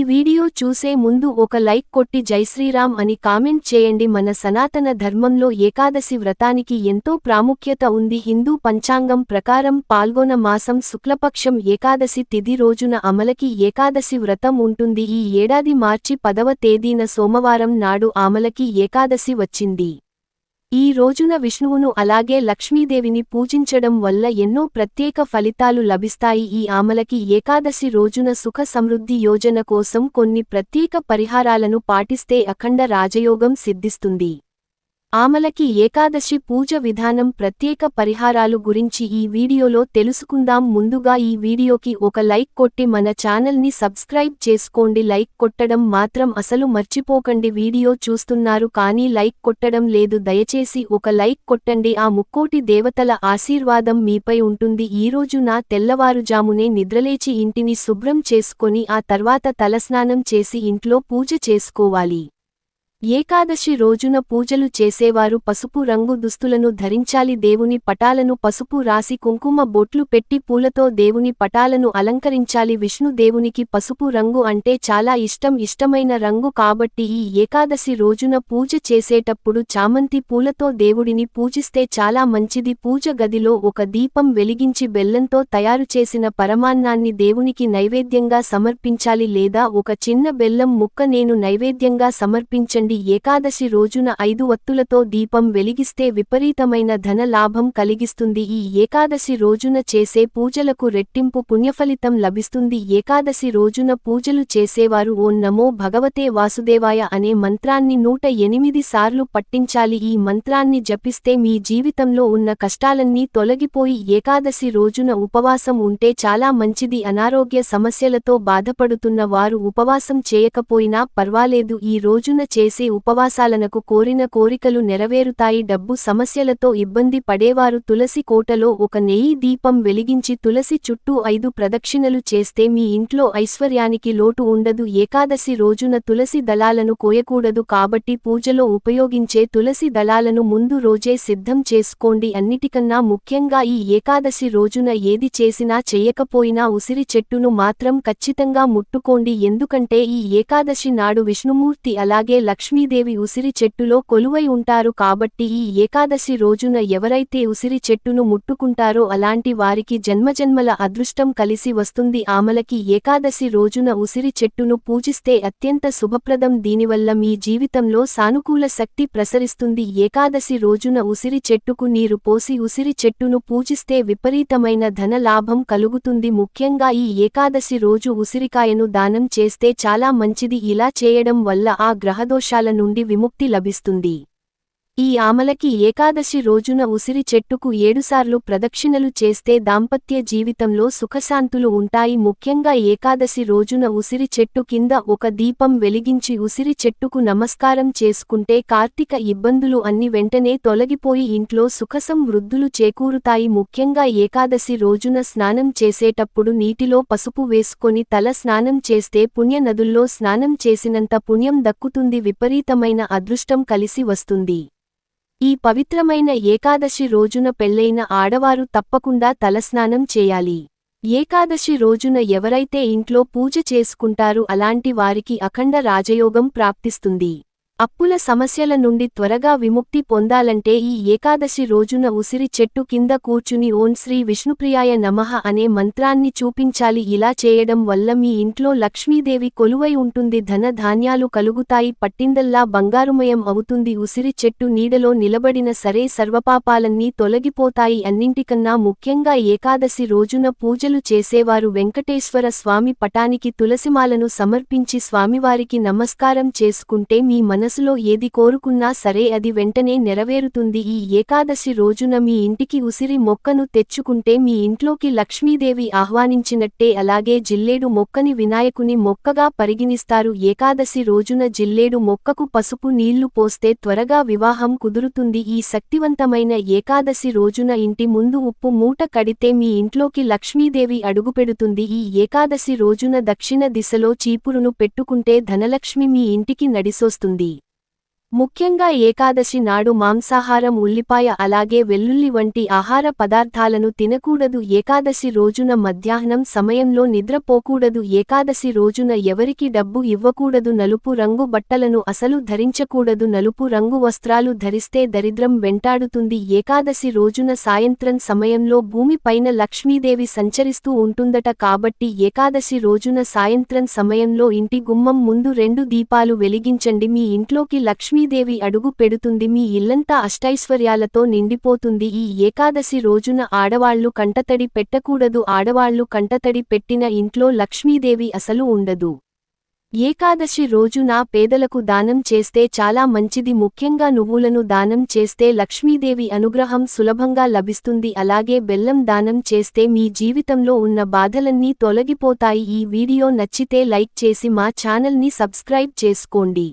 Video చూసే ముందు ఒక లైక్ కొట్టి జైశ్రీరామ్ అని కామెంట్ చేయండి. మన సనాతన ధర్మంలో ఏకాదశి వ్రతానికి ఎంతో ప్రాముఖ్యత ఉంది. హిందూ పంచాంగం ప్రకారం పాల్గొన మాసం శుక్లపక్షం ఏకాదశి తిథి రోజున అమలకి ఏకాదశి వ్రతం ఉంటుంది. ఈ ఏడాది మార్చి 10వ తేదీన సోమవారం నాడు ఆమలకి ఏకాదశి వచ్చింది. ఈ రోజున విష్ణువును అలాగే లక్ష్మీదేవిని పూజించడం వల్ల ఎన్నో ప్రత్యేక ఫలితాలు లభిస్తాయి. ఈ ఆమలకి ఏకాదశి రోజున సుఖ సమృద్ధి యోజన కోసం కొన్ని ప్రత్యేక పరిహారాలను పాటిస్తే అఖండ రాజయోగం సిద్ధిస్తుంది. ఆమలకి ఏకాదశి పూజ విధానం ప్రత్యేక పరిహారాలు గురించి ఈ వీడియోలో తెలుసుకుందాం. ముందుగా ఈ వీడియోకి ఒక లైక్ కొట్టి మన ఛానల్ని సబ్స్క్రైబ్ చేసుకోండి. లైక్ కొట్టడం మాత్రం అసలు మర్చిపోకండి. వీడియో చూస్తున్నారు కానీ లైక్ కొట్టడం లేదు, దయచేసి ఒక లైక్ కొట్టండి. ఆ ముక్కోటి దేవతల ఆశీర్వాదం మీపై ఉంటుంది. ఈరోజున తెల్లవారుజామునే నిద్రలేచి ఇంటిని శుభ్రం చేసుకొని ఆ తర్వాత తలస్నానం చేసి ఇంట్లో పూజ చేసుకోవాలి. ఏకాదశి రోజున పూజలు చేసేవారు పసుపు రంగు దుస్తులను ధరించాలి. దేవుని పటాలను పసుపు రాసి కుంకుమ బొట్లు పెట్టి పూలతో దేవుని పటాలను అలంకరించాలి. విష్ణు దేవునికి పసుపు రంగు అంటే చాలా ఇష్టమైన రంగు కాబట్టి ఈ ఏకాదశి రోజున పూజ చేసేటప్పుడు చామంతి పూలతో దేవుడిని పూజిస్తే చాలా మంచిది. పూజ గదిలో ఒక దీపం వెలిగించి బెల్లంతో తయారు చేసిన పరమాన్నాన్ని దేవునికి నైవేద్యంగా సమర్పించాలి, లేదా ఒక చిన్న బెల్లం ముక్క నేను నైవేద్యంగా సమర్పించండి. ఏకాదశి రోజున 5 వత్తులతో దీపం వెలిగిస్తే విపరీతమైన ధన లాభం కలిగిస్తుంది. ఈ ఏకాదశి రోజున చేసే పూజలకు రెట్టింపు పుణ్యఫలితం లభిస్తుంది. ఏకాదశి రోజున పూజలు చేసేవారు ఓం నమో భగవతే వాసుదేవాయ అనే మంత్రాన్ని 108 సార్లు పఠించాలి. ఈ మంత్రాన్ని జపిస్తే మీ జీవితంలో ఉన్న కష్టాలన్నీ తొలగిపోయి ఏకాదశి రోజున ఉపవాసం ఉంటే చాలా మంచిది. అనారోగ్య సమస్యలతో బాధపడుతున్న వారు ఉపవాసం చేయకపోయినా పర్వాలేదు. ఈ రోజున చేసే ఉపవాసాలకు కోరిన కోరికలు నెరవేరుతాయి. డబ్బు సమస్యలతో ఇబ్బంది పడేవారు తులసి కోటలో ఒక నెయ్యి దీపం వెలిగించి తులసి చుట్టూ 5 ప్రదక్షిణలు చేస్తే మీ ఇంట్లో ఐశ్వర్యానికి లోటు ఉండదు. ఏకాదశి రోజున తులసి దళాలను కోయకూడదు కాబట్టి పూజలో ఉపయోగించే తులసి దళాలను ముందు రోజే సిద్ధం చేసుకోండి. అన్నిటికన్నా ముఖ్యంగా ఈ ఏకాదశి రోజున ఏది చేసినా చెయ్యకపోయినా ఉసిరి చెట్టును మాత్రం ఖచ్చితంగా ముట్టుకోండి. ఎందుకంటే ఈ ఏకాదశి నాడు విష్ణుమూర్తి అలాగే లక్ష్మీదేవి ఉసిరి చెట్టులో కొలువై ఉంటారు కాబట్టి ఈ ఏకాదశి రోజున ఎవరైతే ఉసిరి చెట్టును ముట్టుకుంటారో అలాంటి వారికి జన్మజన్మల అదృష్టం కలిసి వస్తుంది. ఆమలకి ఏకాదశి రోజున ఉసిరి చెట్టును పూజిస్తే అత్యంత శుభప్రదం. దీనివల్ల మీ జీవితంలో సానుకూల శక్తి ప్రసరిస్తుంది. ఏకాదశి రోజున ఉసిరి చెట్టుకు నీరు పోసి ఉసిరి చెట్టును పూజిస్తే విపరీతమైన ధన లాభం కలుగుతుంది. ముఖ్యంగా ఈ ఏకాదశి రోజు ఉసిరికాయను దానం చేస్తే చాలా మంచిది. ఇలా చేయడం వల్ల ఆ గ్రహదోషాల నుండి విముక్తి లభిస్తుంది. ఈ ఆమలకి ఏకాదశి రోజున ఉసిరి చెట్టుకు 7 సార్లు ప్రదక్షిణలు చేస్తే దాంపత్య జీవితంలో సుఖశాంతులు ఉంటాయి. ముఖ్యంగా ఏకాదశి రోజున ఉసిరి చెట్టు కింద ఒక దీపం వెలిగించి ఉసిరి చెట్టుకు నమస్కారం చేసుకుంటే కార్తీక ఇబ్బందులు అన్ని వెంటనే తొలగిపోయి ఇంట్లో సుఖసమృద్ధులు చేకూరుతాయి. ముఖ్యంగా ఏకాదశి రోజున స్నానం చేసేటప్పుడు నీటిలో పసుపు వేసుకొని తల స్నానం చేస్తే పుణ్య నదుల్లో స్నానం చేసినంత పుణ్యం దక్కుతుంది. విపరీతమైన అదృష్టం కలిసి వస్తుంది. ఈ పవిత్రమైన ఏకాదశి రోజున పెళ్లైన ఆడవారు తప్పకుండా తలస్నానం చేయాలి. ఏకాదశి రోజున ఎవరైతే ఇంట్లో పూజ చేసుకుంటారో అలాంటి వారికి అఖండ రాజయోగం ప్రాప్తిస్తుంది. అప్పుల సమస్యల నుండి త్వరగా విముక్తి పొందాలంటే ఈ ఏకాదశి రోజున ఉసిరి చెట్టు కింద కూర్చుని ఓం శ్రీ విష్ణుప్రియాయ నమః అనే మంత్రాన్ని చూపించాలి. ఇలా చేయడం వల్ల మీ ఇంట్లో లక్ష్మీదేవి కొలువై ఉంటుంది. ధన ధాన్యాలు కలుగుతాయి. పట్టిందల్లా బంగారుమయం అవుతుంది. ఉసిరి చెట్టు నీడలో నిలబడిన సరే సర్వపాపాలన్నీ తొలగిపోతాయి. అన్నింటికన్నా ముఖ్యంగా ఏకాదశి రోజున పూజలు చేసేవారు వెంకటేశ్వర స్వామి పటానికి తులసిమాలను సమర్పించి స్వామివారికి నమస్కారం చేసుకుంటే మీ మనసులో ఏది కోరుకున్నా సరే అది వెంటనే నెరవేరుతుంది. ఈ ఏకాదశి రోజున మీ ఇంటికి ఉసిరి మొక్కను తెచ్చుకుంటే మీ ఇంట్లోకి లక్ష్మీదేవి ఆహ్వానించినట్టే. అలాగే జిల్లేడు మొక్కని వినాయకుని మొక్కగా పరిగణిస్తారు. ఏకాదశి రోజున జిల్లేడు మొక్కకు పసుపు నీళ్లు పోస్తే త్వరగా వివాహం కుదురుతుంది. ఈ శక్తివంతమైన ఏకాదశి రోజున ఇంటి ముందు ఉప్పు మూట కడితే మీ ఇంట్లోకి లక్ష్మీదేవి అడుగుపెడుతుంది. ఈ ఏకాదశి రోజున దక్షిణ దిశలో చీపురును పెట్టుకుంటే ధనలక్ష్మి మీ ఇంటికి నడిసొస్తుంది. ముఖ్యంగా ఏకాదశి నాడు మాంసాహారం ఉల్లిపాయ అలాగే వెల్లుల్లి వంటి ఆహార పదార్థాలను తినకూడదు. ఏకాదశి రోజున మధ్యాహ్నం సమయంలో నిద్రపోకూడదు. ఏకాదశి రోజున ఎవరికి డబ్బు ఇవ్వకూడదు. నలుపు రంగు బట్టలను అసలు ధరించకూడదు. నలుపు రంగు వస్త్రాలు ధరిస్తే దరిద్రం వెంటాడుతుంది. ఏకాదశి రోజున సాయంత్రం సమయంలో భూమి పైన లక్ష్మీదేవి సంచరిస్తూ ఉంటుందట కాబట్టి ఏకాదశి రోజున సాయంత్రం సమయంలో ఇంటి గుమ్మం ముందు 2 దీపాలు వెలిగించండి. మీ ఇంట్లోకి లక్ష్మీదేవి అడుగు పెడుతుంది. మీ ఇల్లంతా అష్టైశ్వర్యాలతో నిండిపోతుంది. ఈ ఏకాదశి రోజున ఆడవాళ్లు కంటతడి పెట్టకూడదు. ఆడవాళ్లు కంటతడి పెట్టిన ఇంట్లో లక్ష్మీదేవి అసలు ఉండదు. ఏకాదశి రోజున పేదలకు దానం చేస్తే చాలా మంచిది. ముఖ్యంగా నువ్వులను దానం చేస్తే లక్ష్మీదేవి అనుగ్రహం సులభంగా లభిస్తుంది. అలాగే బెల్లం దానం చేస్తే మీ జీవితంలో ఉన్న బాధలన్నీ తొలగిపోతాయి. ఈ వీడియో నచ్చితే లైక్ చేసి మా ఛానల్ని సబ్స్క్రైబ్ చేసుకోండి.